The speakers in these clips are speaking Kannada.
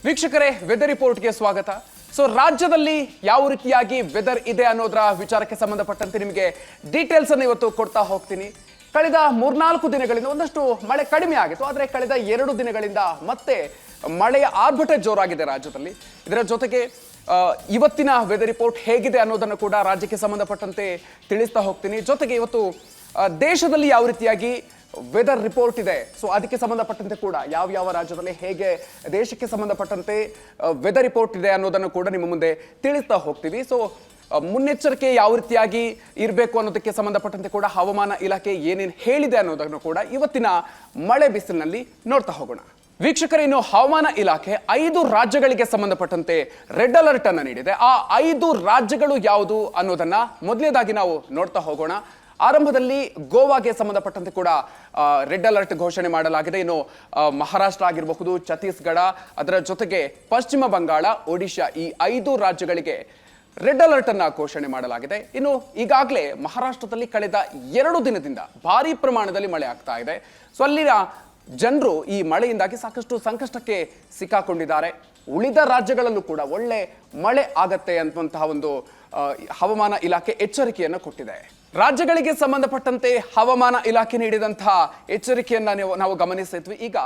ವೀಕ್ಷಕರೇ, ವೆದರ್ ರಿಪೋರ್ಟ್ಗೆ ಸ್ವಾಗತ. ರಾಜ್ಯದಲ್ಲಿ ಯಾವ ರೀತಿಯಾಗಿ ವೆದರ್ ಇದೆ ಅನ್ನೋದರ ವಿಚಾರಕ್ಕೆ ಸಂಬಂಧಪಟ್ಟಂತೆ ನಿಮಗೆ ಡೀಟೇಲ್ಸ್ ಅನ್ನು ಇವತ್ತು ಕೊಡ್ತಾ ಹೋಗ್ತೀನಿ. ಕಳೆದ 3-4 ದಿನಗಳಿಂದ ಒಂದಷ್ಟು ಮಳೆ ಕಡಿಮೆ ಆಗಿತ್ತು, ಆದರೆ ಕಳೆದ 2 ದಿನಗಳಿಂದ ಮತ್ತೆ ಮಳೆಯ ಆರ್ಭಟ ಜೋರಾಗಿದೆ ರಾಜ್ಯದಲ್ಲಿ. ಇದರ ಜೊತೆಗೆ ಇವತ್ತಿನ ವೆದರ್ ರಿಪೋರ್ಟ್ ಹೇಗಿದೆ ಅನ್ನೋದನ್ನು ಕೂಡ ರಾಜ್ಯಕ್ಕೆ ಸಂಬಂಧಪಟ್ಟಂತೆ ತಿಳಿಸ್ತಾ ಹೋಗ್ತೀನಿ. ಜೊತೆಗೆ ಇವತ್ತು ದೇಶದಲ್ಲಿ ಯಾವ ರೀತಿಯಾಗಿ ವೆದರ್ ರಿಪೋರ್ಟ್ ಇದೆ, ಅದಕ್ಕೆ ಸಂಬಂಧಪಟ್ಟಂತೆ ಕೂಡ ಯಾವ ರಾಜ್ಯದಲ್ಲಿ ಹೇಗೆ ದೇಶಕ್ಕೆ ಸಂಬಂಧಪಟ್ಟಂತೆ ವೆದರ್ ರಿಪೋರ್ಟ್ ಇದೆ ಅನ್ನೋದನ್ನು ಕೂಡ ನಿಮ್ಮ ಮುಂದೆ ತಿಳಿಸ್ತಾ ಹೋಗ್ತೀವಿ. ಮುನ್ನೆಚ್ಚರಿಕೆ ಯಾವ ರೀತಿಯಾಗಿ ಇರಬೇಕು ಅನ್ನೋದಕ್ಕೆ ಸಂಬಂಧಪಟ್ಟಂತೆ ಕೂಡ ಹವಾಮಾನ ಇಲಾಖೆ ಏನೇನು ಹೇಳಿದೆ ಅನ್ನೋದನ್ನು ಕೂಡ ಇವತ್ತಿನ ಮಳೆ ಬಿಸಿಲಿನಲ್ಲಿ ನೋಡ್ತಾ ಹೋಗೋಣ. ವೀಕ್ಷಕರೇ, ಇನ್ನು ಹವಾಮಾನ ಇಲಾಖೆ 5 ರಾಜ್ಯಗಳಿಗೆ ಸಂಬಂಧಪಟ್ಟಂತೆ ರೆಡ್ ಅಲರ್ಟ್ ಅನ್ನು ನೀಡಿದೆ. ಆ 5 ರಾಜ್ಯಗಳು ಯಾವುದು ಅನ್ನೋದನ್ನ ಮೊದಲನೇದಾಗಿ ನಾವು ನೋಡ್ತಾ ಹೋಗೋಣ. ಆರಂಭದಲ್ಲಿ ಗೋವಾಗೆ ಸಂಬಂಧಪಟ್ಟಂತೆ ಕೂಡ ರೆಡ್ ಅಲರ್ಟ್ ಘೋಷಣೆ ಮಾಡಲಾಗಿದೆ. ಇನ್ನು ಮಹಾರಾಷ್ಟ್ರ ಆಗಿರಬಹುದು, ಛತ್ತೀಸ್ಗಢ, ಅದರ ಜೊತೆಗೆ ಪಶ್ಚಿಮ ಬಂಗಾಳ, ಒಡಿಶಾ, ಈ 5 ರಾಜ್ಯಗಳಿಗೆ ರೆಡ್ ಅಲರ್ಟ್ ಅನ್ನ ಘೋಷಣೆ ಮಾಡಲಾಗಿದೆ. ಇನ್ನು ಈಗಾಗಲೇ ಮಹಾರಾಷ್ಟ್ರದಲ್ಲಿ ಕಳೆದ 2 ದಿನದಿಂದ ಭಾರಿ ಪ್ರಮಾಣದಲ್ಲಿ ಮಳೆ ಆಗ್ತಾ ಇದೆ. ಅಲ್ಲಿನ ಜನರು ಈ ಮಳೆಯಿಂದಾಗಿ ಸಾಕಷ್ಟು ಸಂಕಷ್ಟಕ್ಕೆ ಸಿಕ್ಕಾಕೊಂಡಿದ್ದಾರೆ. ಉಳಿದ ರಾಜ್ಯಗಳಲ್ಲೂ ಕೂಡ ಒಳ್ಳೆ ಮಳೆ ಆಗತ್ತೆ ಅನ್ನುವಂತಹ ಒಂದು ಹವಾಮಾನ ಇಲಾಖೆ ಎಚ್ಚರಿಕೆಯನ್ನು ಕೊಟ್ಟಿದೆ. ರಾಜ್ಯಗಳಿಗೆ ಸಂಬಂಧಪಟ್ಟಂತೆ ಹವಾಮಾನ ಇಲಾಖೆ ನೀಡಿದಂತಹ ಎಚ್ಚರಿಕೆಯನ್ನ ನಾವು ಗಮನಿಸಿದ್ವಿ. ಈಗ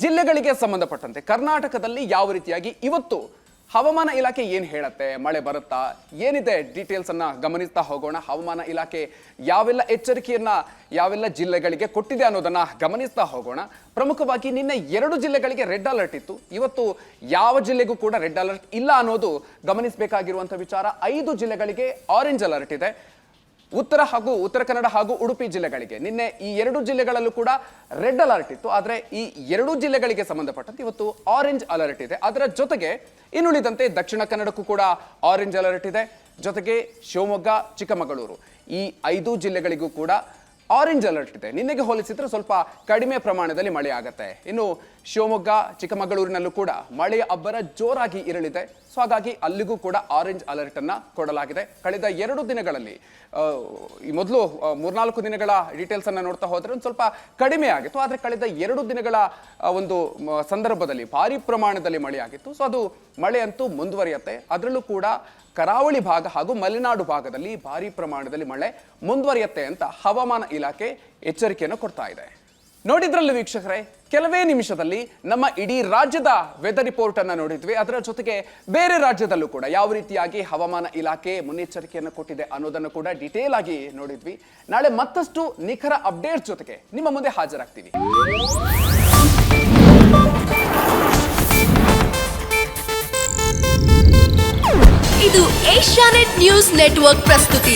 ಜಿಲ್ಲೆಗಳಿಗೆ ಸಂಬಂಧಪಟ್ಟಂತೆ ಕರ್ನಾಟಕದಲ್ಲಿ ಯಾವ ರೀತಿಯಾಗಿ ಇವತ್ತು ಹವಾಮಾನ ಇಲಾಖೆ ಏನು ಹೇಳುತ್ತೆ, ಮಳೆ ಬರುತ್ತಾ, ಏನಿದೆ ಡೀಟೇಲ್ಸ್ ಅನ್ನ ಗಮನಿಸ್ತಾ ಹೋಗೋಣ. ಹವಾಮಾನ ಇಲಾಖೆ ಯಾವೆಲ್ಲ ಎಚ್ಚರಿಕೆಯನ್ನ ಯಾವೆಲ್ಲ ಜಿಲ್ಲೆಗಳಿಗೆ ಕೊಟ್ಟಿದೆ ಅನ್ನೋದನ್ನ ಗಮನಿಸ್ತಾ ಹೋಗೋಣ. ಪ್ರಮುಖವಾಗಿ ನಿನ್ನೆ 2 ಜಿಲ್ಲೆಗಳಿಗೆ ರೆಡ್ ಅಲರ್ಟ್ ಇತ್ತು. ಇವತ್ತು ಯಾವ ಜಿಲ್ಲೆಗೂ ಕೂಡ ರೆಡ್ ಅಲರ್ಟ್ ಇಲ್ಲ ಅನ್ನೋದು ಗಮನಿಸಬೇಕಾಗಿರುವಂತಹ ವಿಚಾರ. 5 ಜಿಲ್ಲೆಗಳಿಗೆ ಆರೆಂಜ್ ಅಲರ್ಟ್ ಇದೆ. ಉತ್ತರ ಕನ್ನಡ ಹಾಗೂ ಉಡುಪಿ ಜಿಲ್ಲೆಗಳಿಗೆ ನಿನ್ನೆ ಈ 2 ಜಿಲ್ಲೆಗಳಲ್ಲೂ ಕೂಡ ರೆಡ್ ಅಲರ್ಟ್ ಇತ್ತು. ಆದರೆ ಈ 2 ಜಿಲ್ಲೆಗಳಿಗೆ ಸಂಬಂಧಪಟ್ಟಂತೆ ಇವತ್ತು ಆರೆಂಜ್ ಅಲರ್ಟ್ ಇದೆ. ಅದರ ಜೊತೆಗೆ ಇನ್ನುಳಿದಂತೆ ದಕ್ಷಿಣ ಕನ್ನಡಕ್ಕೂ ಕೂಡ ಆರೆಂಜ್ ಅಲರ್ಟ್ ಇದೆ. ಜೊತೆಗೆ ಶಿವಮೊಗ್ಗ, ಚಿಕ್ಕಮಗಳೂರು, ಈ 5 ಜಿಲ್ಲೆಗಳಿಗೂ ಕೂಡ ಆರೆಂಜ್ ಅಲರ್ಟ್ ಇದೆ. ನಿನ್ನೆಗೆ ಹೋಲಿಸಿದ್ರೆ ಸ್ವಲ್ಪ ಕಡಿಮೆ ಪ್ರಮಾಣದಲ್ಲಿ ಮಳೆ ಆಗುತ್ತೆ. ಇನ್ನು ಶಿವಮೊಗ್ಗ, ಚಿಕ್ಕಮಗಳೂರಿನಲ್ಲೂ ಕೂಡ ಮಳೆಯ ಅಬ್ಬರ ಜೋರಾಗಿ ಇರಲಿದೆ. ಹಾಗಾಗಿ ಅಲ್ಲಿಗೂ ಕೂಡ ಆರೆಂಜ್ ಅಲರ್ಟ್ ಅನ್ನ ಕೊಡಲಾಗಿದೆ. ಕಳೆದ 2 ದಿನಗಳಲ್ಲಿ ಈ ಮೊದಲು 3-4 ದಿನಗಳ ಡೀಟೇಲ್ಸ್ ಅನ್ನ ನೋಡ್ತಾ ಹೋದ್ರೆ ಒಂದು ಸ್ವಲ್ಪ ಕಡಿಮೆ ಆಗಿತ್ತು. ಆದರೆ ಕಳೆದ 2 ದಿನಗಳ ಒಂದು ಸಂದರ್ಭದಲ್ಲಿ ಭಾರಿ ಪ್ರಮಾಣದಲ್ಲಿ ಮಳೆ ಆಗಿತ್ತು. ಅದು ಮಳೆ ಅಂತೂ ಮುಂದುವರಿಯುತ್ತೆ. ಅದರಲ್ಲೂ ಕೂಡ ಕರಾವಳಿ ಭಾಗ ಹಾಗೂ ಮಲೆನಾಡು ಭಾಗದಲ್ಲಿ ಭಾರಿ ಪ್ರಮಾಣದಲ್ಲಿ ಮಳೆ ಮುಂದುವರಿಯುತ್ತೆ ಅಂತ ಹವಾಮಾನ ಇಲಾಖೆ ಎಚ್ಚರಿಕೆಯನ್ನು ಕೊಡ್ತಾ ಇದೆ. ನೋಡಿದ್ರಲ್ಲಿ ವೀಕ್ಷಕರೇ, ಕೆಲವೇ ನಿಮಿಷದಲ್ಲಿ ನಮ್ಮ ಇಡೀ ರಾಜ್ಯದ ವೆದರ್ ರಿಪೋರ್ಟ್ ಅನ್ನ ನೋಡಿದ್ವಿ. ಅದರ ಜೊತೆಗೆ ಬೇರೆ ರಾಜ್ಯದಲ್ಲೂ ಕೂಡ ಯಾವ ರೀತಿಯಾಗಿ ಹವಾಮಾನ ಇಲಾಖೆ ಮುನ್ನೆಚ್ಚರಿಕೆಯನ್ನು ಕೊಟ್ಟಿದೆ ಅನ್ನೋದನ್ನು ಕೂಡ ಡೀಟೇಲ್ ಆಗಿ ನೋಡಿದ್ವಿ. ನಾಳೆ ಮತ್ತಷ್ಟು ನಿಖರ ಅಪ್ಡೇಟ್ ಜೊತೆಗೆ ನಿಮ್ಮ ಮುಂದೆ ಹಾಜರಾಗ್ತೀವಿ. ಇದು ಏಷ್ಯಾನೆಟ್ ನ್ಯೂಸ್ ನೆಟ್ವರ್ಕ್ ಪ್ರಸ್ತುತಿ.